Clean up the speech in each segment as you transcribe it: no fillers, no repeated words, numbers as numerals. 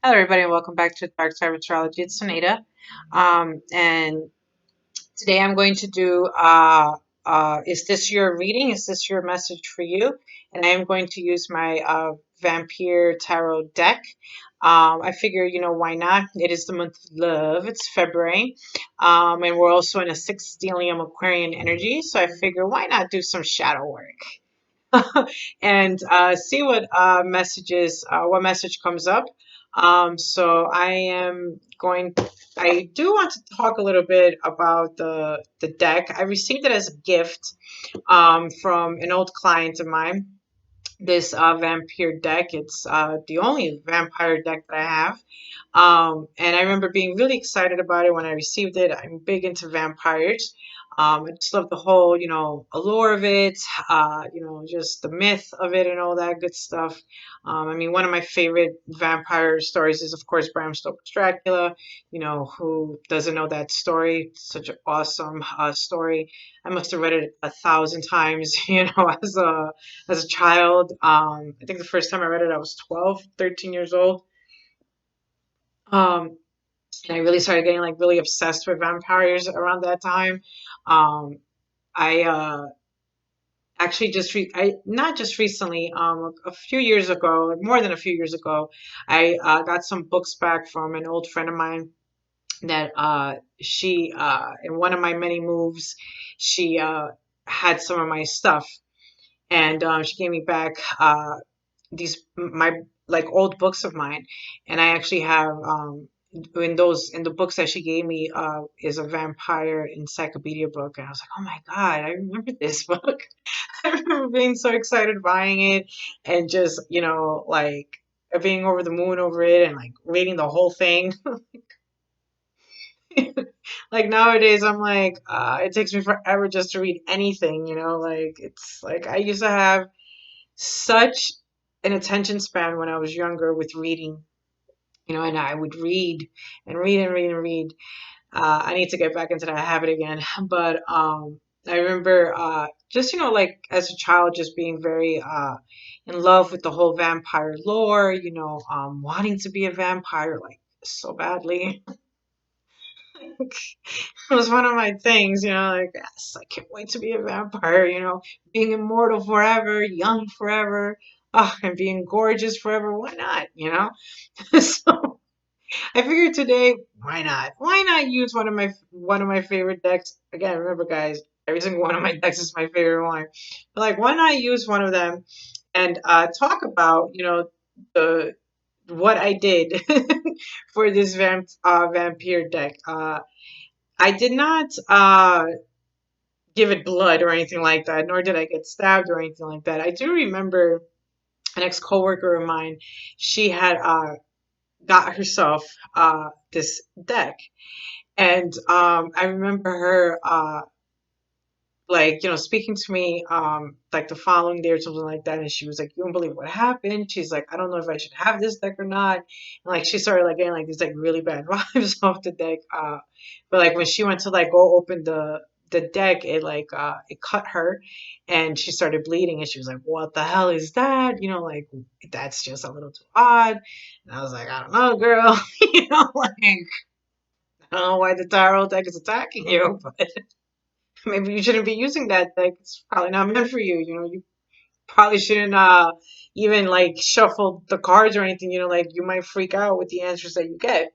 Hello, everybody, and welcome back to Dark Side of Astrology. It's Oneyda, and today I'm going to do Is this your reading? Is this your message for you? And I am going to use my Vampire Tarot deck. I figure, why not? It is the month of love. It's February, and we're also in a sixth stellium Aquarian energy. So I figure, why not do some shadow work and see what message comes up. So I do want to talk a little bit about the deck. I received it as a gift from an old client of mine. This vampire deck. It's the only vampire deck that I have. And I remember being really excited about it when I received it. I'm big into vampires. I just love the whole, allure of it, just the myth of it and all that good stuff. I mean, one of my favorite vampire stories is, of course, Bram Stoker's Dracula. Who doesn't know that story? It's such an awesome story. I must have read it 1,000 times, as a child. I think the first time I read it, I was 12, 13 years old. Um, and I really started getting like really obsessed with vampires around that time. Um, I actually I not just recently, a few years ago, like more than a few years ago, I got some books back from an old friend of mine that she in one of my many moves, she had some of my stuff, and she gave me back these my like old books of mine, and I actually have in the books that she gave me is a vampire encyclopedia book, and I was like, oh my god, I remember this book. I remember being so excited buying it and just like being over the moon over it and like reading the whole thing. Like nowadays I'm like it takes me forever just to read anything, like it's like I used to have such an attention span when I was younger with reading, and I would read and read and read and read. I need to get back into that habit again. But I remember just, like as a child, just being very in love with the whole vampire lore, wanting to be a vampire like so badly. It was one of my things, like, yes, I can't wait to be a vampire, being immortal forever, young forever, and being gorgeous forever. Why not, So I figured today, why not? Why not use one of my favorite decks? Again, remember, guys, every single one of my decks is my favorite one. But like, why not use one of them and talk about, the what I did for this vampire deck. I did not give it blood or anything like that, nor did I get stabbed or anything like that. I do remember an ex coworker of mine. She had got herself this deck, and I remember her like speaking to me like the following day or something like that, and she was like, "You don't believe what happened." She's like, "I don't know if I should have this deck or not." And like she started like getting like these like really bad vibes off the deck. But like when she went to like go open the deck, it like it cut her, and she started bleeding, and she was like, "What the hell is that?" Like that's just a little too odd. And I was like, "I don't know, girl." Like I don't know why the tarot deck is attacking you, but maybe you shouldn't be using that deck. It's probably not meant for you. You probably shouldn't even like shuffle the cards or anything. Like you might freak out with the answers that you get.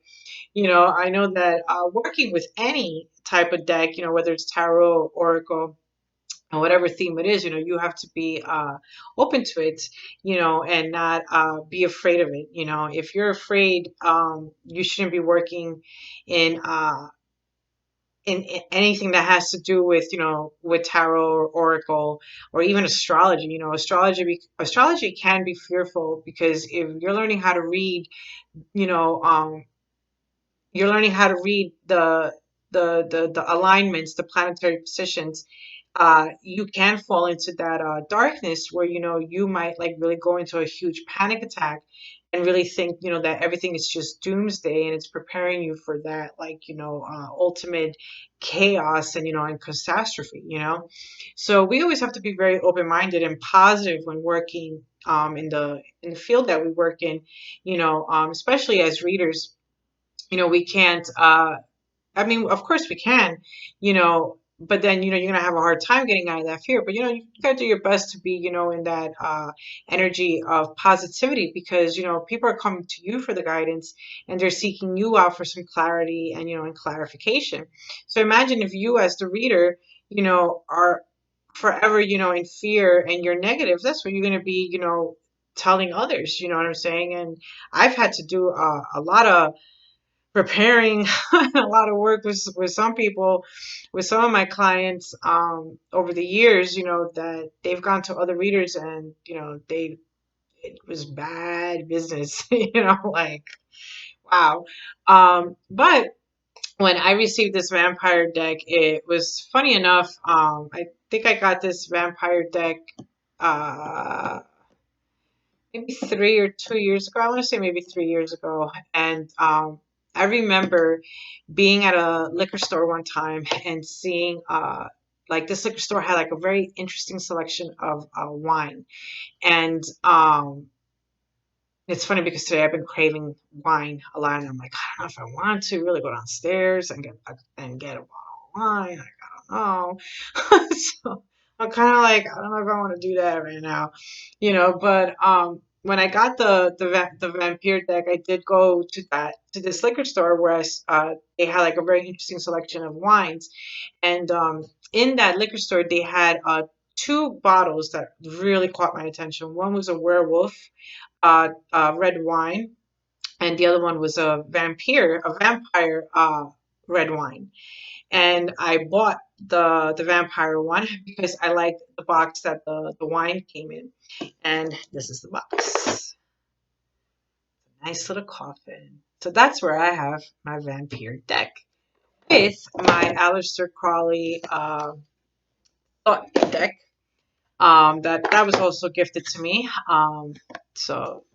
I know that working with any type of deck, whether it's tarot, oracle, or whatever theme it is, you have to be open to it, and not be afraid of it. If you're afraid, you shouldn't be working in anything that has to do with with tarot or oracle or even astrology. Astrology can be fearful because if you're learning how to read, you know you're learning how to read the alignments, the planetary positions. You can fall into that darkness where you might like really go into a huge panic attack and really think, that everything is just doomsday, and it's preparing you for that, like, ultimate chaos and, and catastrophe, So we always have to be very open-minded and positive when working in the field that we work in, especially as readers. We can't I mean, of course we can, but then, you're gonna have a hard time getting out of that fear. But you gotta do your best to be, in that energy of positivity, because, people are coming to you for the guidance, and they're seeking you out for some clarity and, and clarification. So imagine if you as the reader, are forever, in fear, and you're negative, that's what you're gonna be, telling others, you know what I'm saying? And I've had to do a lot of preparing, a lot of work with some people, with some of my clients, over the years, that they've gone to other readers, and it was bad business, like, wow. But when I received this vampire deck, it was funny enough. I think I got this vampire deck uh maybe 3 or 2 years ago. I want to say maybe 3 years ago. And I remember being at a liquor store one time and seeing like this liquor store had like a very interesting selection of wine. And it's funny because today I've been craving wine a lot, and I'm like, I don't know if I want to really go downstairs and get a bottle of wine. Like, I don't know. So I'm kind of like, I don't know if I want to do that right now, But when I got the vampire deck, I did go to this liquor store where they had like a very interesting selection of wines, and in that liquor store they had two bottles that really caught my attention. One was a werewolf red wine, and the other one was a vampire red wine. And I bought the vampire one because I liked the box that the wine came in. And this is the box. Nice little coffin. So that's where I have my vampire deck with my Aleister Crowley thought deck. That was also gifted to me. So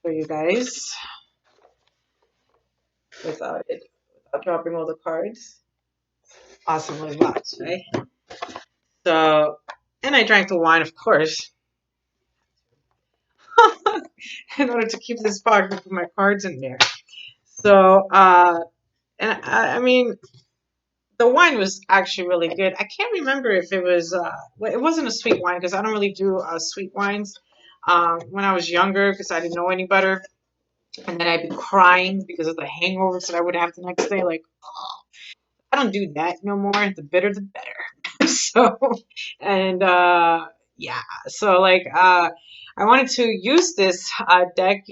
for you guys, without dropping all the cards. Awesome little box, right? So, and I drank the wine, of course, in order to keep this box and put my cards in there. So, and I mean, the wine was actually really good. I can't remember if it was, well, it wasn't a sweet wine because I don't really do sweet wines. When I was younger, because I didn't know any better, and then I'd be crying because of the hangovers that I would have the next day. Like, I don't do that no more. The bitter, the better. So, and yeah, so like I wanted to use this deck,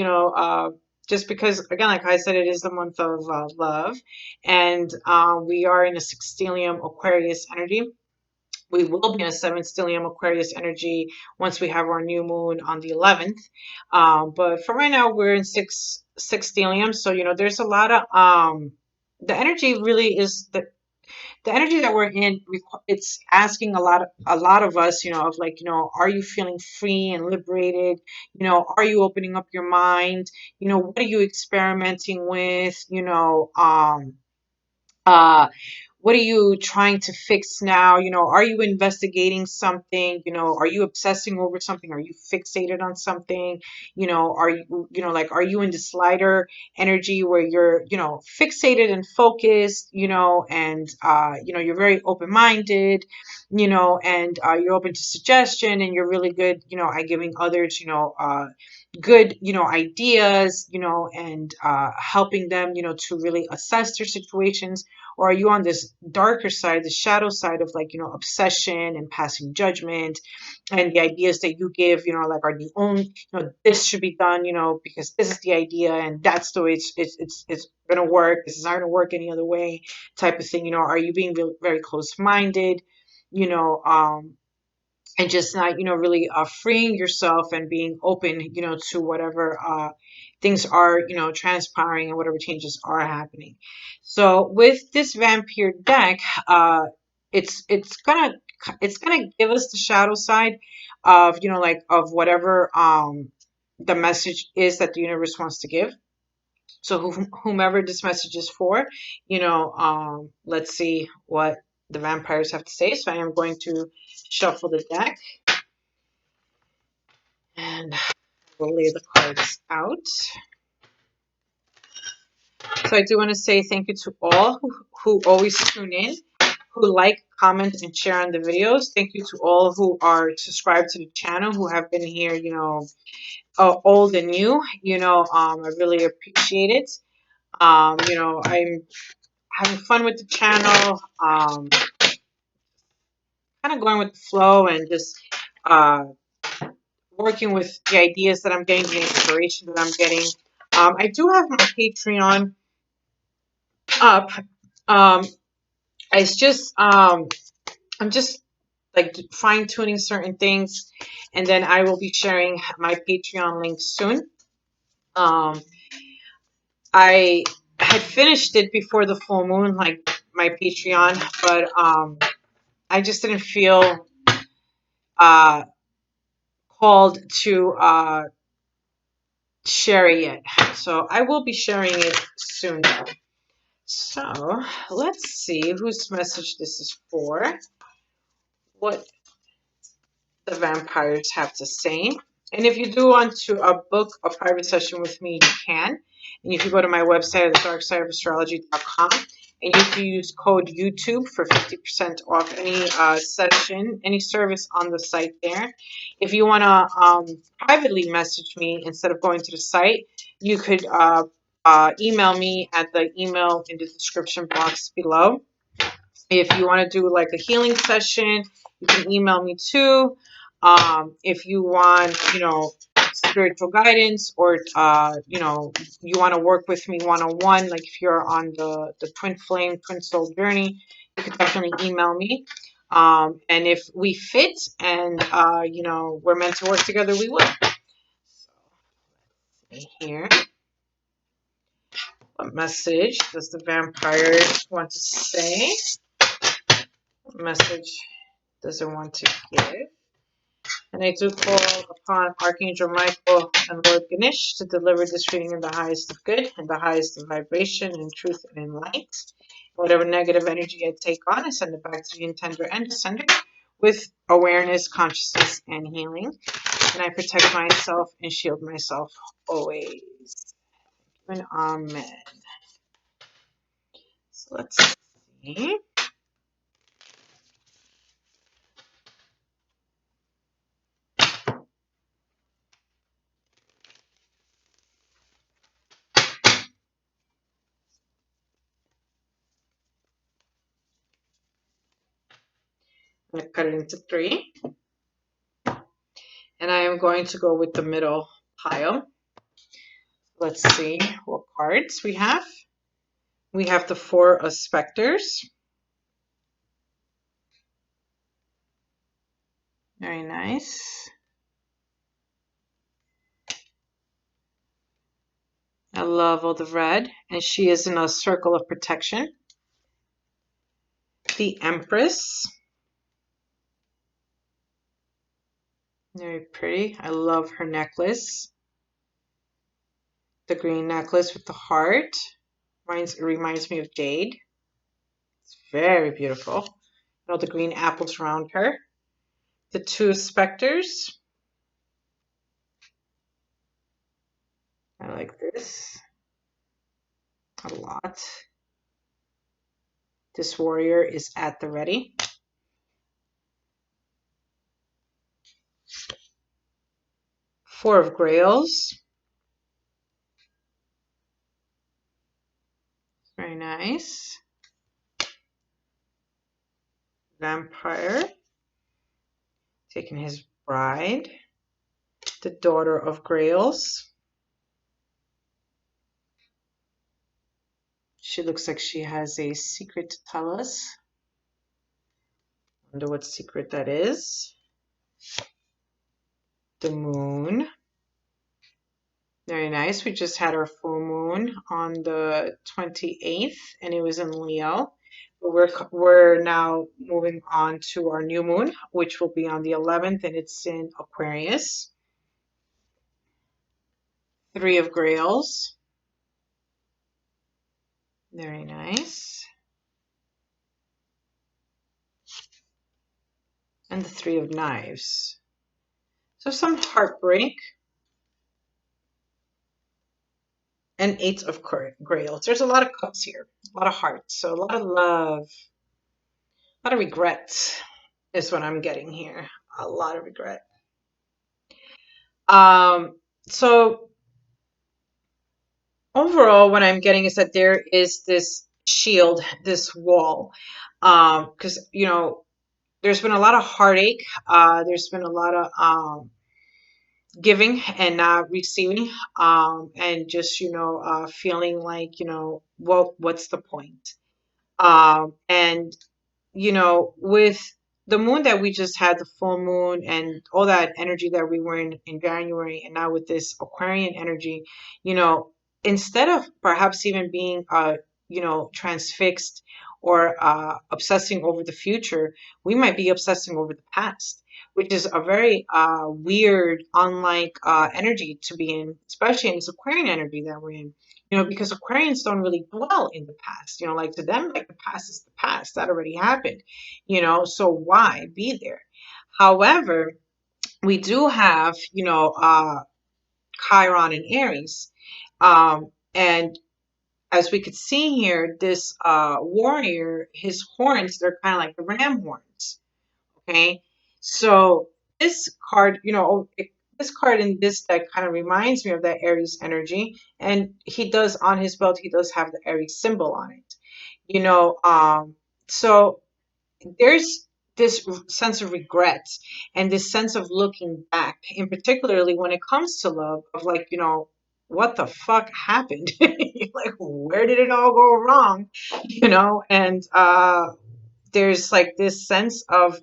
just because, again, like I said, it is the month of love, and we are in a sextilium Aquarius energy. We will be in a seven stellium Aquarius energy once we have our new moon on the 11th. But for right now, we're in six stellium. So, there's a lot of the energy really is the energy that we're in. It's asking a lot of us, of like, are you feeling free and liberated? Are you opening up your mind? What are you experimenting with? Uh, what are you trying to fix now? Are you investigating something? Are you obsessing over something? Are you fixated on something? Are you, like, are you in this lighter energy where you're, fixated and focused, and, you're very open-minded, and you're open to suggestion, and you're really good, at giving others, good, ideas, and helping them, to really assess their situations? Or are you on this darker side, the shadow side of, like, obsession and passing judgment, and the ideas that you give, like, are the only, this should be done, because this is the idea, and that's the way it's gonna work. This is not gonna work any other way, type of thing. Are you being very close-minded? You know, and just not, really freeing yourself and being open, to whatever things are, transpiring, and whatever changes are happening. So with this vampire deck, it's it's gonna it's gonna give us the shadow side of, like, of whatever the message is that the universe wants to give. So whomever this message is for, let's see what the vampires have to say. So I am going to shuffle the deck and we'll lay the cards out. So I do want to say thank you to all who always tune in, who like, comment, and share on the videos. Thank you to all who are subscribed to the channel, who have been here, old and new. I really appreciate it. I'm having fun with the channel, kind of going with the flow and just uh, working with the ideas that I'm getting, the inspiration that I'm getting. I do have my Patreon up. Um, it's just I'm just like fine tuning certain things, and then I will be sharing my Patreon link soon. I had finished it before the full moon, like my Patreon, but I just didn't feel uh, called to share it yet. So I will be sharing it soon. So let's see whose message this is for. What the vampires have to say. And if you do want to book a private session with me, you can. And if you go to my website at thedarksideofastrology.com, and you can use code YouTube for 50% off any session, any service on the site there. If you want to privately message me instead of going to the site, you could email me at the email in the description box below. If you want to do like a healing session, you can email me too. If you want, spiritual guidance, or you want to work with me one-on-one, like if you're on the twin flame, twin soul journey, you can definitely email me. And if we fit and we're meant to work together, we will. So here, what message does the vampire want to say? What message does it want to give? And I do call upon Archangel Michael and Lord Ganesh to deliver this reading in the highest of good, and the highest of vibration, and truth, and in light. Whatever negative energy I take on, I send it back to the intender and the sender with awareness, consciousness, and healing. And I protect myself and shield myself always. And amen. So let's see. I'm going to cut it into 3. And I am going to go with the middle pile. Let's see what cards we have. We have the 4 of Specters. Very nice. I love all the red. And she is in a circle of protection. The Empress. Very pretty. I love her necklace. The green necklace with the heart. Reminds me of jade. It's very beautiful. And all the green apples around her. The 2 Specters. I like this a lot. This warrior is at the ready. 4 of Grails. Very nice. Vampire. Taking his bride. The Daughter of Grails. She looks like she has a secret to tell us. Wonder what secret that is. The Moon. Very nice. We just had our full moon on the 28th, and it was in Leo. But we're now moving on to our new moon, which will be on the 11th, and it's in Aquarius. Three of Grails. Very nice. And the Three of Knives. So some heartbreak. And Eight of Grails. There's a lot of cups here. A lot of hearts. So a lot of love. A lot of regret is what I'm getting here. A lot of regret. So overall, what I'm getting is that there is this shield, this wall. Because, there's been a lot of heartache. There's been a lot of giving and not receiving, and just feeling like what's the point? And with the moon that we just had, the full moon, and all that energy that we were in January, and now with this Aquarian energy, you know, instead of perhaps even being, transfixed or obsessing over the future, we might be obsessing over the past, which is a very weird, unlike energy to be in, especially in this Aquarian energy that we're in. Because Aquarians don't really dwell in the past. Like to them, like the past is the past. That already happened. So why be there? However, we do have, Chiron and Aries. And as we could see here, this warrior, his horns, they're kind of like the ram horns. Okay. So this card, this card in this deck kind of reminds me of that Aries energy. And he does, on his belt, he does have the Aries symbol on it. So there's this sense of regret and this sense of looking back, and particularly when it comes to love, of like, what the fuck happened? Like, where did it all go wrong? And there's like this sense of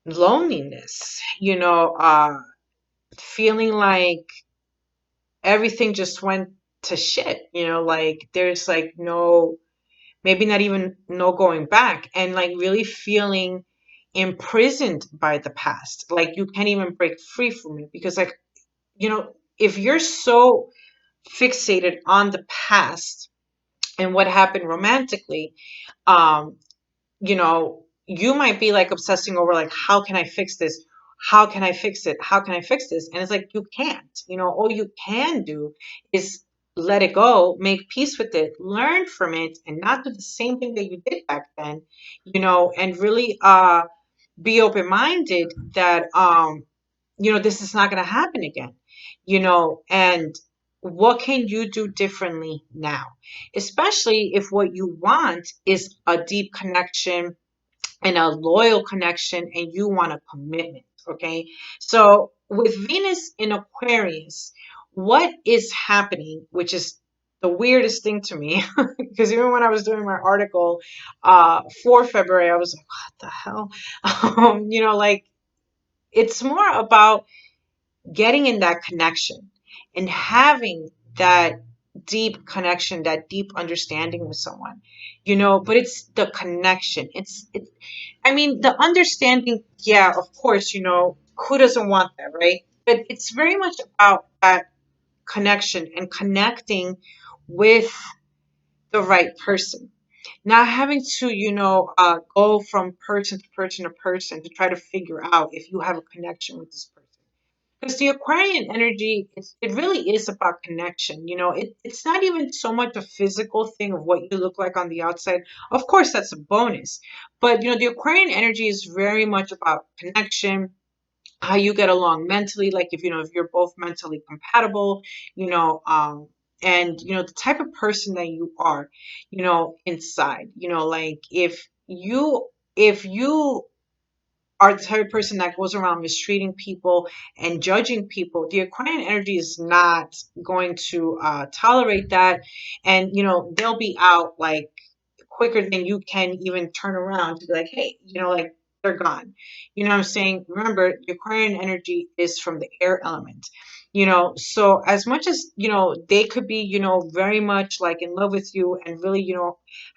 loneliness, feeling like everything just went to shit, like there's like no, maybe not even no going back, and like really feeling imprisoned by the past. Like you can't even break free from it because, like, if you're so fixated on the past and what happened romantically, um, you might be like obsessing over like, how can I fix this? How can I fix it? How can I fix this? And it's like, you can't. All you can do is let it go, make peace with it, learn from it, and not do the same thing that you did back then, and really be open-minded that this is not going to happen again, and what can you do differently now, especially if what you want is a deep connection and a loyal connection, and you want a commitment. Okay. So with Venus in Aquarius, what is happening, which is the weirdest thing to me, because even when I was doing my article for February, I was like, what the hell? Like, it's more about getting in that connection and having that deep connection, that deep understanding with someone, but it's the connection. I mean, the understanding, yeah, of course, who doesn't want that, right? But it's very much about that connection and connecting with the right person. Not having to, go from person to person to person to try to figure out if you have a connection with this person. Because the Aquarian energy, it really is about connection. It's not even so much a physical thing of what you look like on the outside. Of course, that's a bonus. But, the Aquarian energy is very much about connection, how you get along mentally, like if you're both mentally compatible, you know, and, the type of person that you are, inside, like if you are the type of person that goes around mistreating people and judging people, the Aquarian energy is not going to tolerate that. And, they'll be out like quicker than you can even turn around to be like, hey, like they're gone. You know what I'm saying? Remember, the Aquarian energy is from the air element. So as much as, they could be, very much like in love with you and really,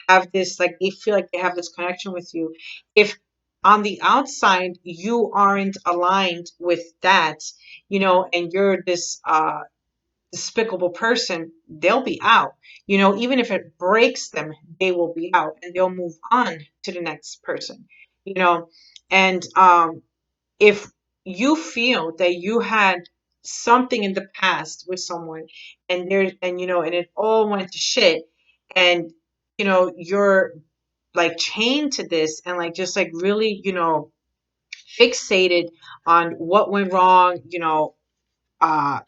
have this, like they feel like they have this connection with you. If on the outside you aren't aligned with that, and you're this despicable person, they'll be out. Even if it breaks them, they will be out and they'll move on to the next person. You know, and if you feel that you had something in the past with someone, and it all went to shit, and you're like chained to this, and like just like really fixated on what went wrong, uh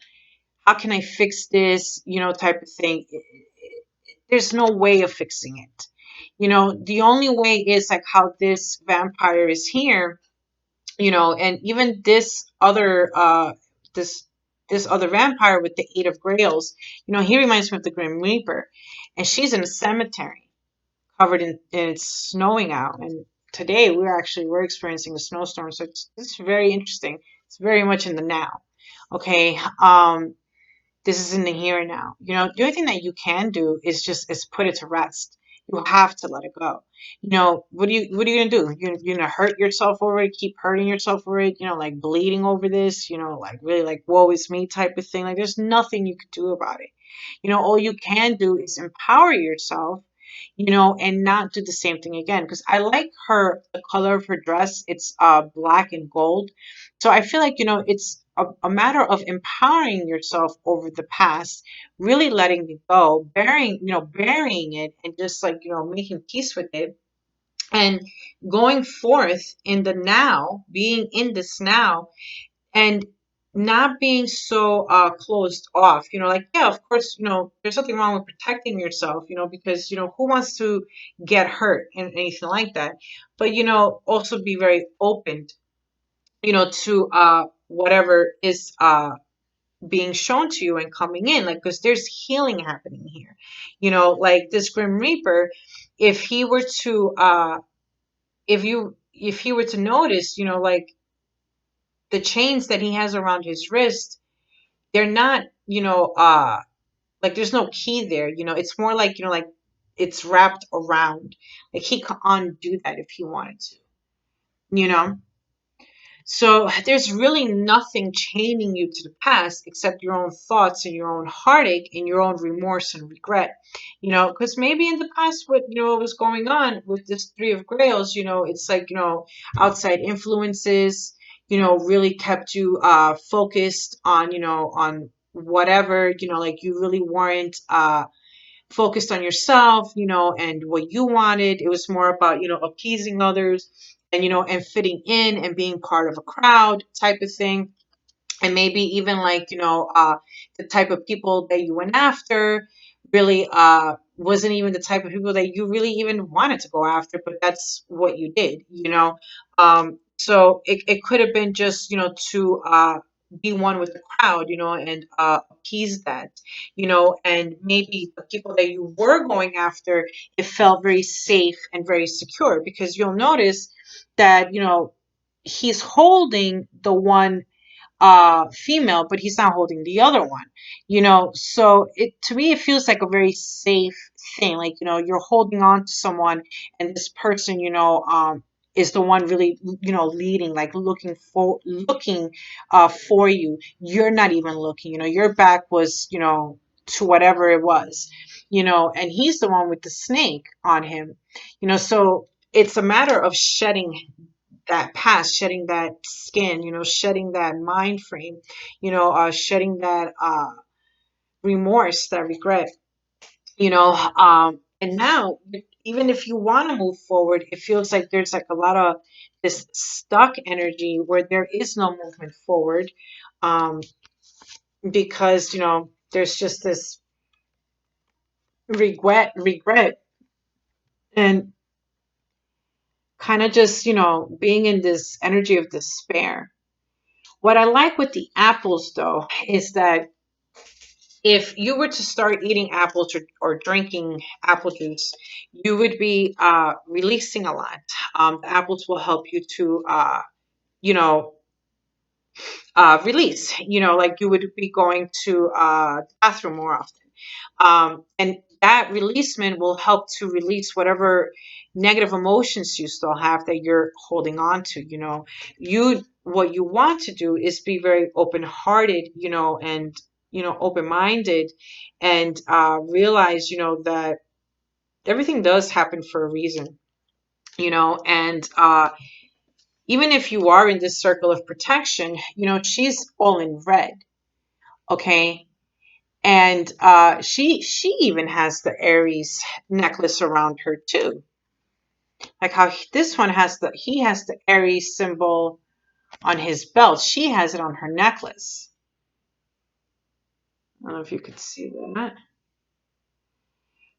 how can I fix this, type of thing. There's no way of fixing it. The only way is like how this vampire is here, and even this this other vampire with the 8 of Grails, he reminds me of the Grim Reaper, and she's in a cemetery covered in, and it's snowing out, and today we're experiencing a snowstorm, so it's very interesting. It's very much in the now. Okay. This is in the here and now. The only thing that you can do is put it to rest. You have to let it go. What are you gonna do? You're gonna hurt yourself over it, keep hurting yourself over it, like bleeding over this, like really like woe is me type of thing. Like there's nothing you could do about it. All you can do is empower yourself, and not do the same thing again. Because I like the color of her dress. It's black and gold. So I feel like, it's a matter of empowering yourself over the past, really letting it go, burying it, and just like, making peace with it, and going forth in the now, being in this now, and not being so closed off. Like, yeah, of course, there's nothing wrong with protecting yourself, because who wants to get hurt and anything like that. But also be very open, to whatever is being shown to you and coming in, like, because there's healing happening here. Like this Grim Reaper, if he were to if he were to notice, like the chains that he has around his wrist, they're not, like there's no key there. It's more like, like it's wrapped around. Like he could undo that if he wanted to, you know? So there's really nothing chaining you to the past except your own thoughts and your own heartache and your own remorse and regret. Because maybe in the past, what was going on with this 3 of Grails, it's like, outside influences, really kept you focused on, on whatever, like you really weren't focused on yourself, and what you wanted. It was more about, appeasing others, and, and fitting in and being part of a crowd type of thing. And maybe even like, the type of people that you went after really wasn't even the type of people that you really even wanted to go after, but that's what you did, so it could have been just, to be one with the crowd, and appease that, and maybe the people that you were going after, it felt very safe and very secure, because you'll notice that, he's holding the one female, but he's not holding the other one, so it to me it feels like a very safe thing, like, you're holding on to someone, and this person, is the one really, leading, like looking for you. You're not even looking, your back was, to whatever it was, and he's the one with the snake on him, so it's a matter of shedding that past, shedding that skin, shedding that mind frame, shedding that remorse, that regret, and now, even if you want to move forward, it feels like there's like a lot of this stuck energy where there is no movement forward, um, because, there's just this regret, and kind of just, being in this energy of despair. What I like with the apples, though, is that if you were to start eating apples, or drinking apple juice, you would be releasing a lot. The apples will help you to, you know, release. Like you would be going to the bathroom more often. And that releasement will help to release whatever negative emotions you still have that you're holding on to. What you want to do is be very open-hearted, and open-minded, and realize, that everything does happen for a reason, and even if you are in this circle of protection, she's all in red, okay? And she even has the Aries necklace around her too. Like how this one he has the Aries symbol on his belt. She has it on her necklace. I don't know if you could see that.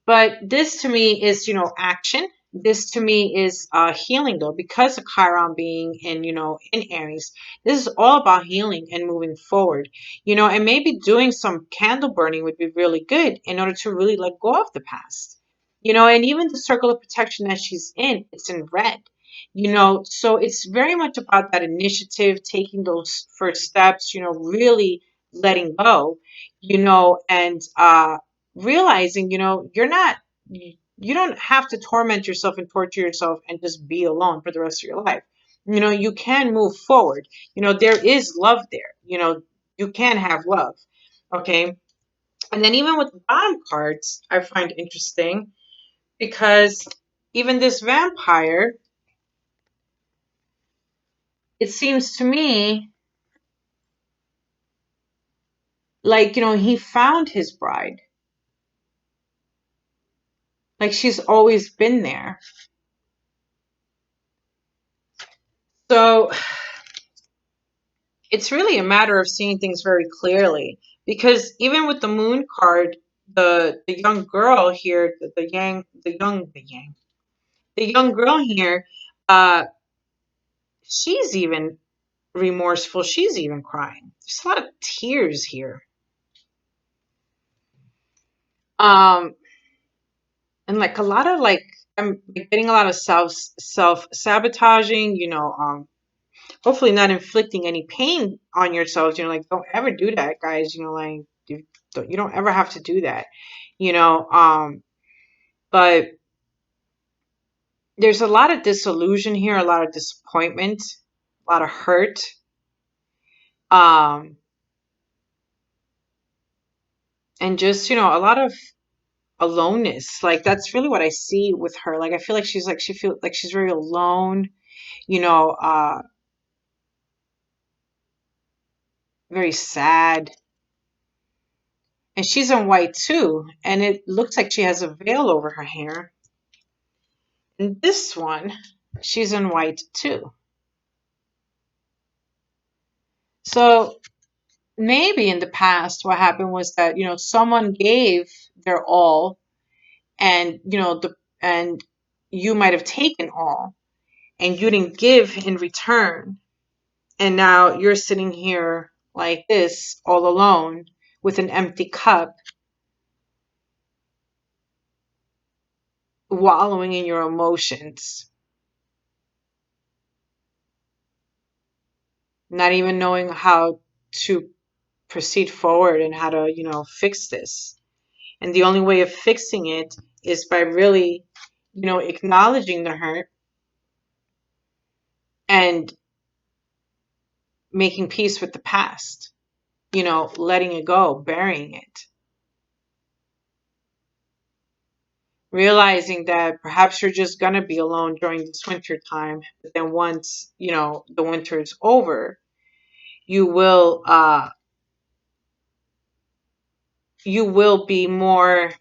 But this to me is, action. This to me is healing, though, because of Chiron being in Aries. This is all about healing and moving forward, and maybe doing some candle burning would be really good in order to really let go of the past, and even the circle of protection that she's in, it's in red, so it's very much about that initiative, taking those first steps, really letting go, and realizing, you don't have to torment yourself and torture yourself and just be alone for the rest of your life. You can move forward. There is love there. You can have love. Okay. And then even with the bottom cards, I find interesting because even this vampire, it seems to me like, he found his bride. Like she's always been there. So it's really a matter of seeing things very clearly, because even with the moon card, the young girl here, the young girl here, uh she's even remorseful, she's even crying, there's a lot of tears here, um and like a lot of like, I'm getting a lot of self sabotaging, hopefully not inflicting any pain on yourselves, like don't ever do that, guys, like you don't ever have to do that, you know um but there's a lot of disillusion here, a lot of disappointment, a lot of hurt, um and just, a lot of aloneness. Like that's really what I see with her. Like I feel like she feels like she's very alone, you know uh very sad. And she's in white too, and it looks like she has a veil over her hair. And this one, she's in white too. So maybe in the past what happened was that, someone gave their all, and and you might have taken all, and you didn't give in return, and now you're sitting here like this all alone with an empty cup, wallowing in your emotions, not even knowing how to proceed forward and how to, fix this. And the only way of fixing it is by really, acknowledging the hurt and making peace with the past, letting it go, burying it. Realizing that perhaps you're just going to be alone during this winter time, but then once, the winter is over, you will be more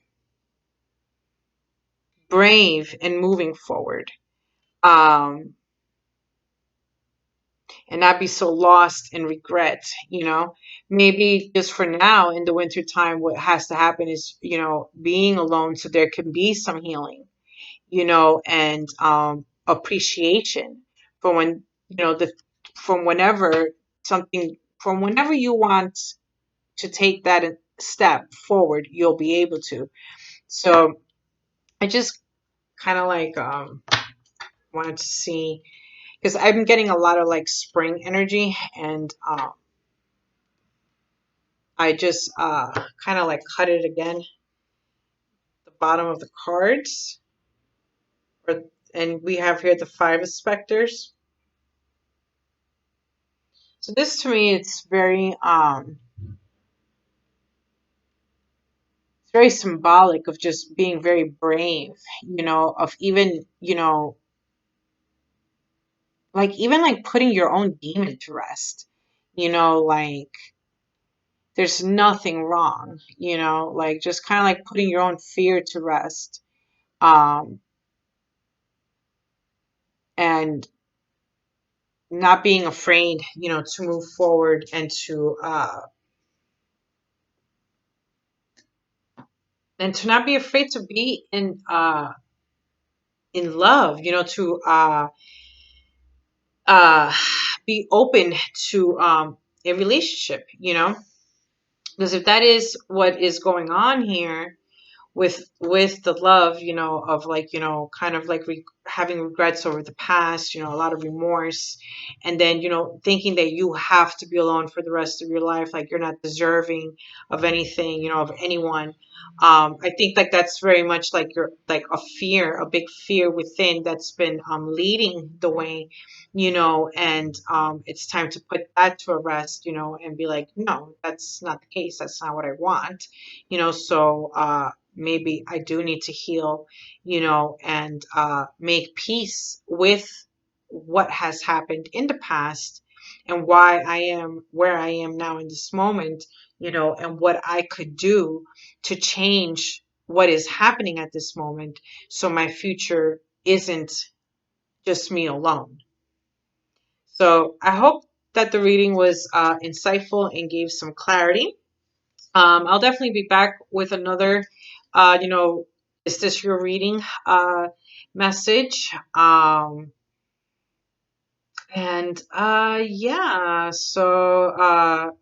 brave in moving forward. Um and not be so lost in regret, maybe just for now in the winter time, what has to happen is, being alone so there can be some healing, and appreciation for when, the from whenever from whenever you want to take that step forward, you'll be able to. So I just kind of like wanted to see, because I'm getting a lot of like spring energy, and I just kind of like cut it again, the bottom of the cards, or and we have here the Five of Specters. So this to me, it's very symbolic of just being very brave, of even, like even like putting your own demon to rest, like there's nothing wrong, like just kind of like putting your own fear to rest. Um, and not being afraid, to move forward and to not be afraid to be in love, to uh be open to a relationship, because if that is what is going on here with the love, of like, kind of like having regrets over the past, a lot of remorse, and then, thinking that you have to be alone for the rest of your life, like you're not deserving of anything, of anyone. I think like that's very much like you're like a big fear within that's been leading the way, and it's time to put that to a rest, and be like, no, that's not the case, that's not what I want, so maybe I do need to heal, and make peace with what has happened in the past, and why I am where I am now in this moment, and what I could do to change what is happening at this moment, so my future isn't just me alone. So I hope that the reading was insightful and gave some clarity. I'll definitely be back with another, is this your reading message? And yeah, so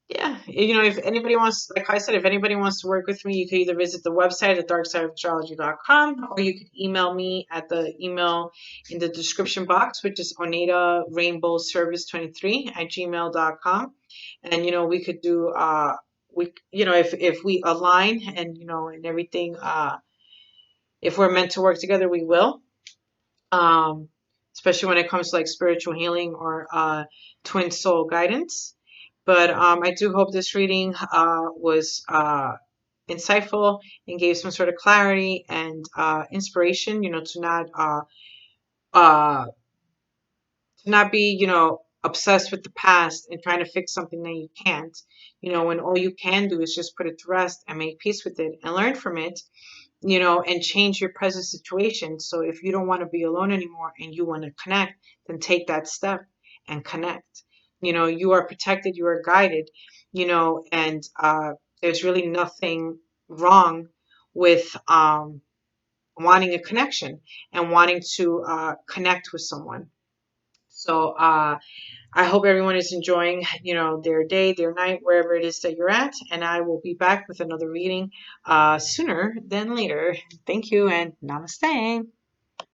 yeah, if anybody wants, like I said, if anybody wants to work with me, you can either visit the website at darksideofastrology.com, or you can email me at the email in the description box, which is Oneda Rainbow Service 23 at gmail.com. And, we could do, if we align and, and everything, if we're meant to work together, we will. Um, Especially when it comes to like spiritual healing or twin soul guidance. But I do hope this reading was insightful and gave some sort of clarity and inspiration, uh, to not be, obsessed with the past and trying to fix something that you can't, when all you can do is just put it to rest and make peace with it and learn from it, and change your present situation. So if you don't want to be alone anymore and you want to connect, then take that step and connect. You are protected, you are guided, and there's really nothing wrong with wanting a connection and wanting to connect with someone. So I hope everyone is enjoying, their day, their night, wherever it is that you're at. And I will be back with another reading sooner than later. Thank you and namaste.